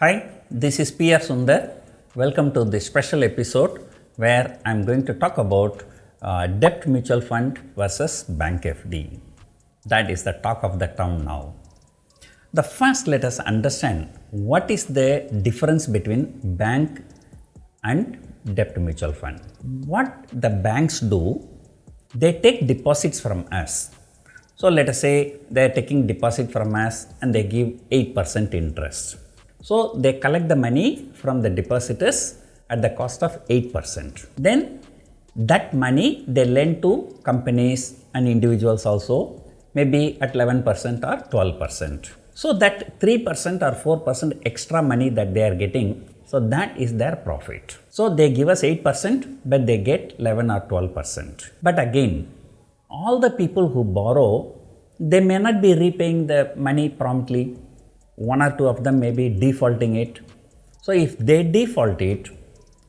Hi, this is PR Sundar. Welcome to this special episode where I am going to talk about debt mutual fund versus bank FD. That is the talk of the town now. The first, let us understand what is the difference between bank and debt mutual fund. What the banks do, they take deposits from us. So let us say they are taking deposit from us and they give 8% interest. So they collect the money from the depositors at the cost of 8%. Then that money they lend to companies and individuals also, maybe at 11% or 12%. So that 3% or 4% extra money that they are getting, so that is their profit. So they give us 8%, but they get 11 or 12%. But again, all the people who borrow, they may not be repaying the money promptly. One or two of them may be defaulting it. So if they default it,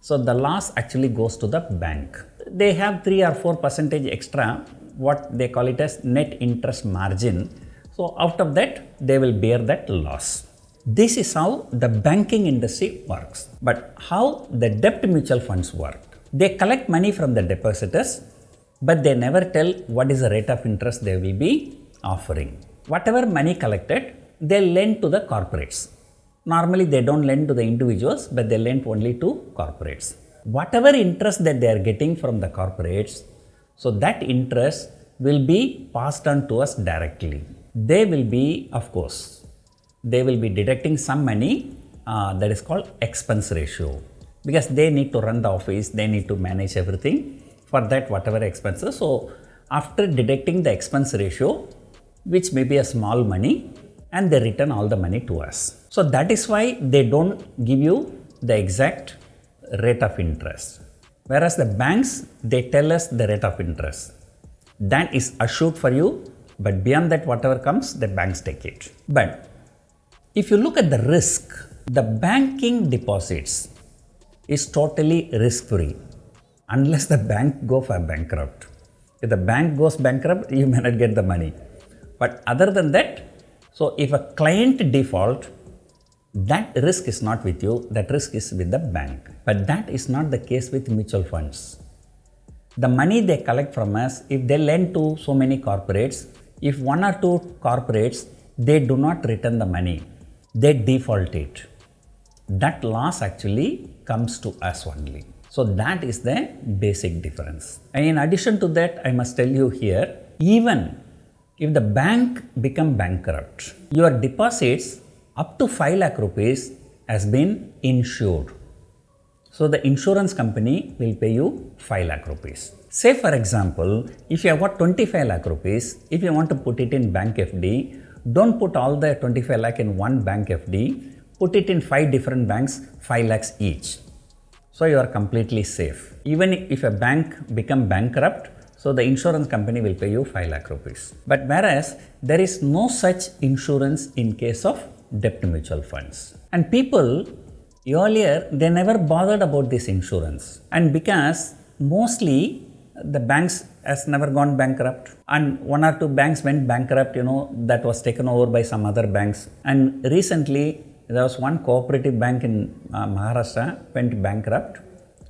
so the loss actually goes to the bank. They have 3 or 4% extra, what they call it as net interest margin. So out of that, they will bear that loss. This is how the banking industry works. But how the debt mutual funds work? They collect money from the depositors, but they never tell what is the rate of interest they will be offering. Whatever money collected, they lend to the corporates. Normally they don't lend to the individuals, but they lend only to corporates. Whatever interest that they are getting from the corporates, so that interest will be passed on to us directly. They will be, of course, they will be deducting some money that is called expense ratio, because they need to run the office, they need to manage everything. For that, whatever expenses, so after deducting the expense ratio, which may be a small money, and they return all the money to us. So that is why they don't give you the exact rate of interest. Whereas the banks, they tell us the rate of interest. That is assured for you, but beyond that, whatever comes, the banks take it. But if you look at the risk, the banking deposits is totally risk-free unless the bank go for bankrupt. If the bank goes bankrupt, you may not get the money. But other than that, so if a client default, that risk is not with you, that risk is with the bank. But that is not the case with mutual funds. The money they collect from us, if they lend to so many corporates, if one or two corporates, they do not return the money, they default it. That loss actually comes to us only. So that is the basic difference. And in addition to that, I must tell you here, even if the bank become bankrupt, your deposits up to 5 lakh rupees has been insured. So the insurance company will pay you 5 lakh rupees. Say for example, if you have got 25 lakh rupees, if you want to put it in bank FD, don't put all the 25 lakh in one bank FD, put it in 5 different banks, 5 lakhs each. So you are completely safe. Even if a bank become bankrupt, so the insurance company will pay you 5 lakh rupees. But whereas there is no such insurance in case of debt mutual funds. And people earlier, they never bothered about this insurance. And because mostly the banks has never gone bankrupt, and 1 or 2 banks went bankrupt, that was taken over by some other banks. And recently there was one cooperative bank in Maharashtra went bankrupt,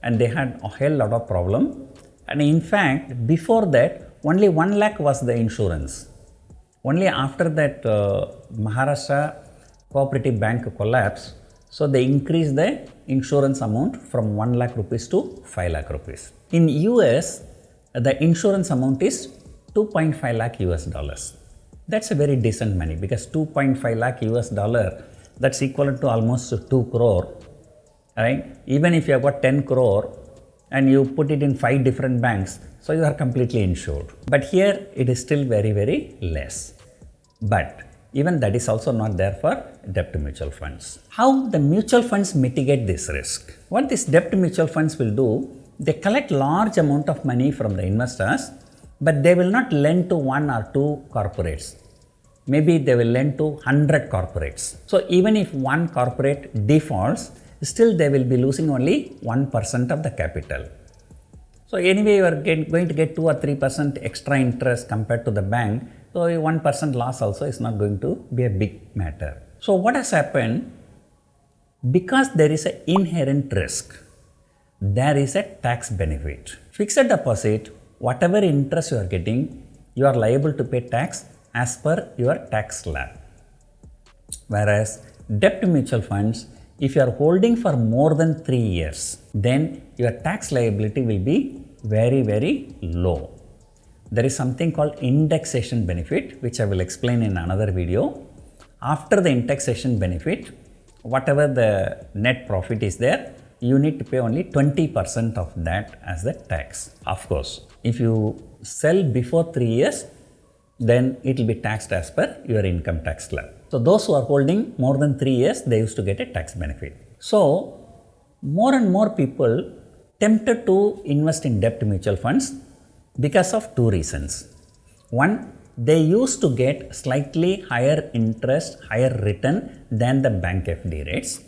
and they had a hell lot of problem. And in fact, before that, only 1 lakh was the insurance. Only after that Maharashtra cooperative bank collapsed, so they increased the insurance amount from 1 lakh rupees to 5 lakh rupees. In US, the insurance amount is 2.5 lakh US dollars. That's a very decent money, because 2.5 lakh US dollar, that's equivalent to almost 2 crore, right? Even if you have got 10 crore and you put it in 5 different banks, so you are completely insured. But here it is still very, very less. But even that is also not there for debt mutual funds. How the mutual funds mitigate this risk? What these debt mutual funds will do, they collect large amount of money from the investors, but they will not lend to 1 or 2 corporates. Maybe they will lend to 100 corporates. So even if one corporate defaults, still they will be losing only 1% of the capital. So anyway, you are going to get 2 or 3% extra interest compared to the bank. So 1% loss also is not going to be a big matter. So what has happened? Because there is an inherent risk, there is a tax benefit. Fixed deposit, whatever interest you are getting, you are liable to pay tax as per your tax slab. Whereas debt mutual funds, if you are holding for more than 3 years, then your tax liability will be very, very low. There is something called indexation benefit, which I will explain in another video. After the indexation benefit, whatever the net profit is there, you need to pay only 20% of that as the tax. Of course, if you sell before 3 years, then it will be taxed as per your income tax slab. So those who are holding more than 3 years, they used to get a tax benefit. So more and more people tempted to invest in debt mutual funds because of two reasons. One, they used to get slightly higher interest, higher return than the bank FD rates.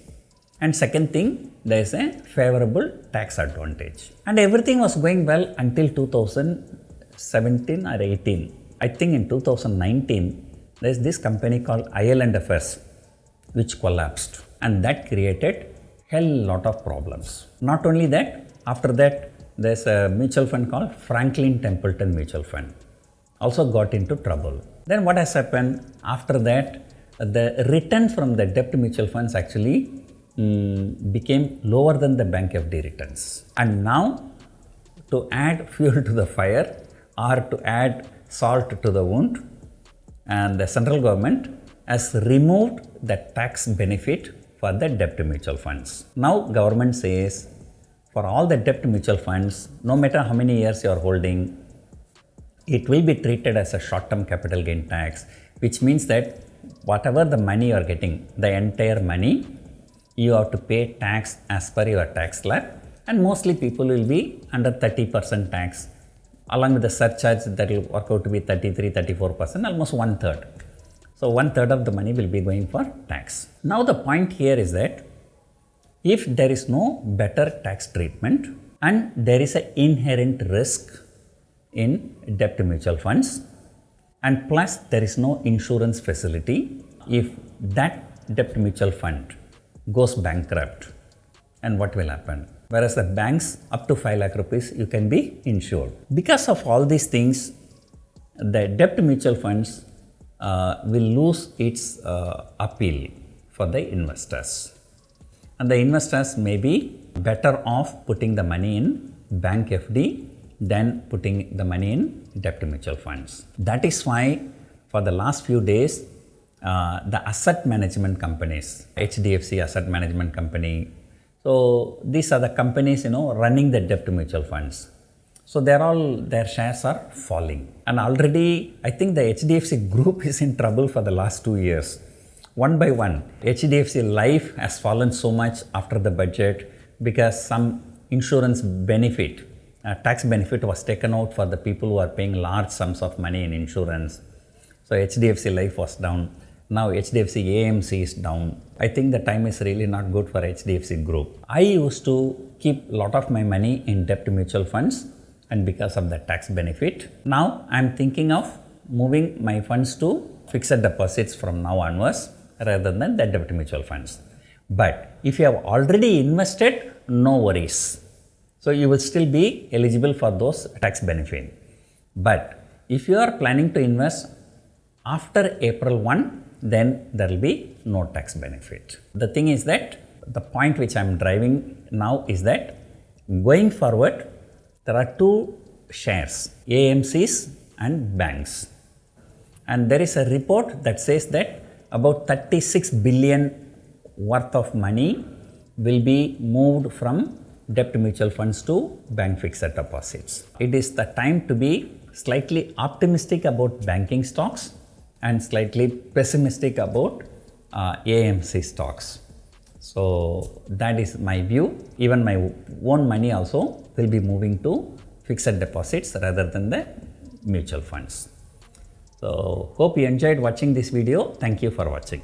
And second thing, there is a favorable tax advantage. And everything was going well until 2017 or 18. I think in 2019, there is this company called IL&FS which collapsed, and that created hell lot of problems. Not only that, after that, there's a mutual fund called Franklin Templeton Mutual Fund. Also got into trouble. Then what has happened? After that, the return from the debt mutual funds actually became lower than the bank FD returns. And now, to add fuel to the fire or to add salt to the wound, and the central government has removed the tax benefit for the debt mutual funds. Now government says for all the debt mutual funds, no matter how many years you are holding, it will be treated as a short-term capital gain tax, which means that whatever the money you are getting, the entire money, you have to pay tax as per your tax slab, and mostly people will be under 30% tax. Along with the surcharge, that will work out to be 33-34%, almost 1/3. So 1/3 of the money will be going for tax. Now the point here is that if there is no better tax treatment and there is an inherent risk in debt mutual funds, and plus there is no insurance facility, if that debt mutual fund goes bankrupt, and what will happen? Whereas the banks up to 5 lakh rupees, you can be insured. Because of all these things, the debt mutual funds will lose its appeal for the investors. And the investors may be better off putting the money in bank FD than putting the money in debt mutual funds. That is why for the last few days, the asset management companies, HDFC Asset Management Company, so these are the companies, running the debt mutual funds. So their shares are falling. And already, I think the HDFC group is in trouble for the last 2 years. One by one, HDFC Life has fallen so much after the budget because some insurance benefit, tax benefit was taken out for the people who are paying large sums of money in insurance. So HDFC Life was down. Now HDFC AMC is down. I think the time is really not good for HDFC group. I used to keep a lot of my money in debt mutual funds, and because of the tax benefit, now I am thinking of moving my funds to fixed deposits from now onwards rather than the debt mutual funds. But if you have already invested, no worries. So you will still be eligible for those tax benefit. But if you are planning to invest after April 1, then there will be no tax benefit. The thing is that the point which I am driving now is that going forward, there are two shares, AMCs and banks. And there is a report that says that about 36 billion worth of money will be moved from debt mutual funds to bank fixed deposits. It is the time to be slightly optimistic about banking stocks and slightly pessimistic about AMC stocks. So that is my view. Even my own money also will be moving to fixed deposits rather than the mutual funds. So hope you enjoyed watching this video. Thank you for watching.